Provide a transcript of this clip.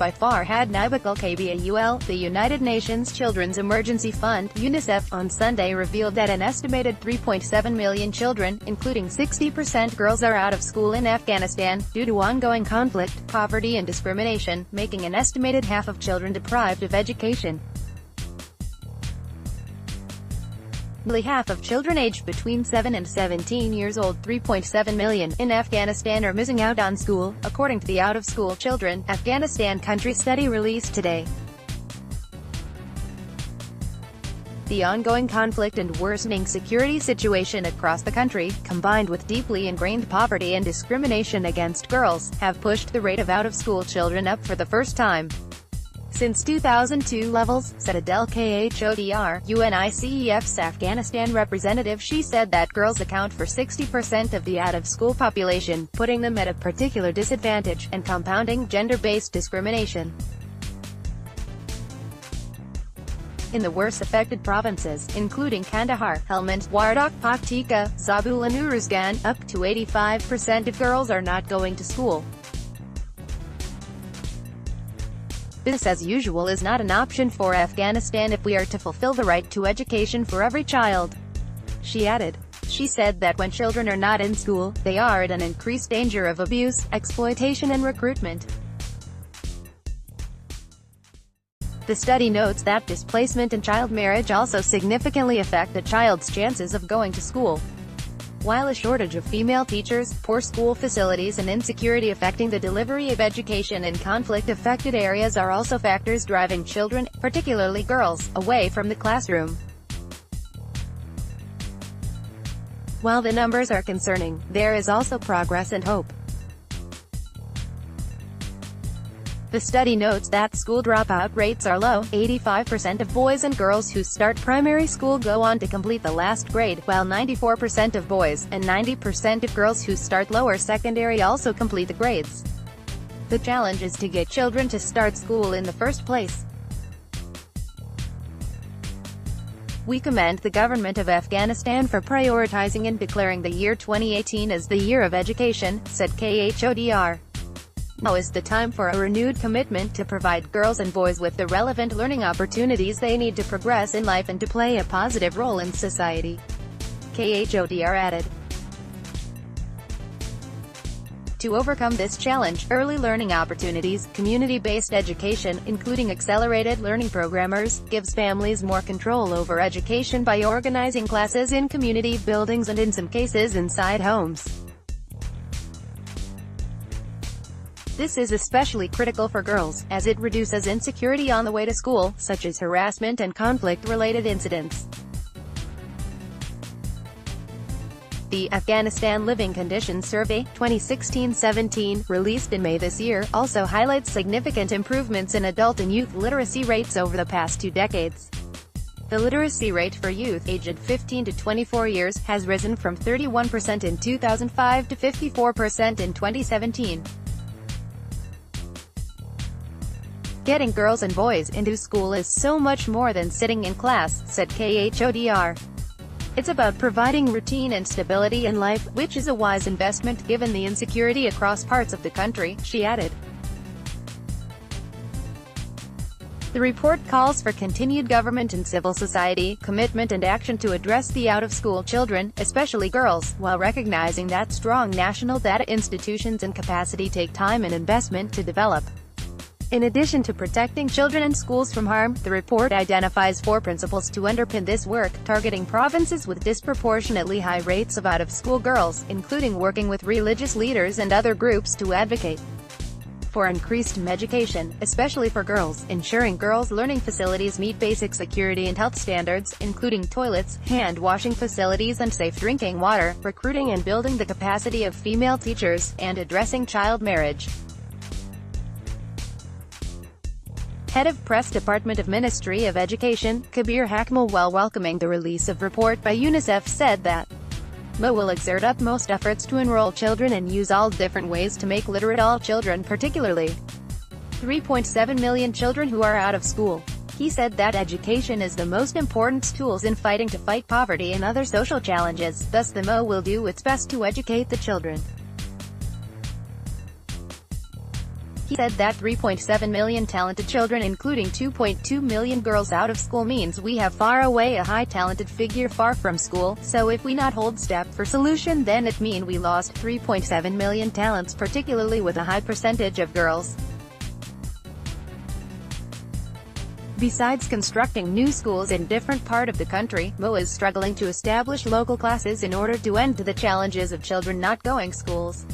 by Farhad Naibkhel-KBAUL. The United Nations Children's Emergency Fund, UNICEF, on Sunday revealed that an estimated 3.7 million children, including 60% girls, are out of school in Afghanistan, due to ongoing conflict, poverty and discrimination, making an estimated half of children deprived of education. Nearly half of children aged between 7 and 17 years old, 3.7 million, in Afghanistan are missing out on school, according to the Out-of-School Children, Afghanistan Country Study released today. The ongoing conflict and worsening security situation across the country, combined with deeply ingrained poverty and discrimination against girls, have pushed the rate of out-of-school children up for the first time since 2002 levels, said Adele Khodr, UNICEF's Afghanistan representative. She said that girls account for 60% of the out-of-school population, putting them at a particular disadvantage, and compounding gender-based discrimination. In the worst-affected provinces, including Kandahar, Helmand, Wardak, Paktika, Zabul and Uruzgan, up to 85% of girls are not going to school. Business as usual is not an option for Afghanistan if we are to fulfill the right to education for every child, she added. She said that when children are not in school, they are at an increased danger of abuse, exploitation and recruitment. The study notes that displacement and child marriage also significantly affect a child's chances of going to school, while a shortage of female teachers, poor school facilities and insecurity affecting the delivery of education in conflict-affected areas are also factors driving children, particularly girls, away from the classroom. While the numbers are concerning, there is also progress and hope. The study notes that school dropout rates are low. 85% of boys and girls who start primary school go on to complete the last grade, while 94% of boys, and 90% of girls who start lower secondary also complete the grades. The challenge is to get children to start school in the first place. We commend the government of Afghanistan for prioritizing and declaring the year 2018 as the year of education, said Khodr. Now is the time for a renewed commitment to provide girls and boys with the relevant learning opportunities they need to progress in life and to play a positive role in society, Khodr added. To overcome this challenge, early learning opportunities, community-based education, including accelerated learning programmers, gives families more control over education by organizing classes in community buildings and in some cases inside homes. This is especially critical for girls, as it reduces insecurity on the way to school, such as harassment and conflict-related incidents. The Afghanistan Living Conditions Survey, 2016-17, released in May this year, also highlights significant improvements in adult and youth literacy rates over the past 2 decades. The literacy rate for youth, aged 15 to 24 years, has risen from 31% in 2005 to 54% in 2017. Getting girls and boys into school is so much more than sitting in class, said Khodr. It's about providing routine and stability in life, which is a wise investment given the insecurity across parts of the country, she added. The report calls for continued government and civil society commitment and action to address the out-of-school children, especially girls, while recognizing that strong national data institutions and capacity take time and investment to develop. In addition to protecting children and schools from harm, the report identifies 4 principles to underpin this work, targeting provinces with disproportionately high rates of out-of-school girls, including working with religious leaders and other groups to advocate for increased education, especially for girls, ensuring girls' learning facilities meet basic security and health standards, including toilets, hand-washing facilities and safe drinking water, recruiting and building the capacity of female teachers, and addressing child marriage. Head of Press Department of Ministry of Education, Kabir Hakmal, while welcoming the release of report by UNICEF, said that MO will exert utmost efforts to enroll children and use all different ways to make literate all children, particularly 3.7 million children who are out of school. He said that education is the most important tools in fighting to fight poverty and other social challenges, thus the MO will do its best to educate the children. He said that 3.7 million talented children, including 2.2 million girls out of school, means we have far away a high talented figure far from school. So if we not hold step for solution, then it mean we lost 3.7 million talents, particularly with a high percentage of girls. Besides constructing new schools in different part of the country, Mo is struggling to establish local classes in order to end the challenges of children not going schools.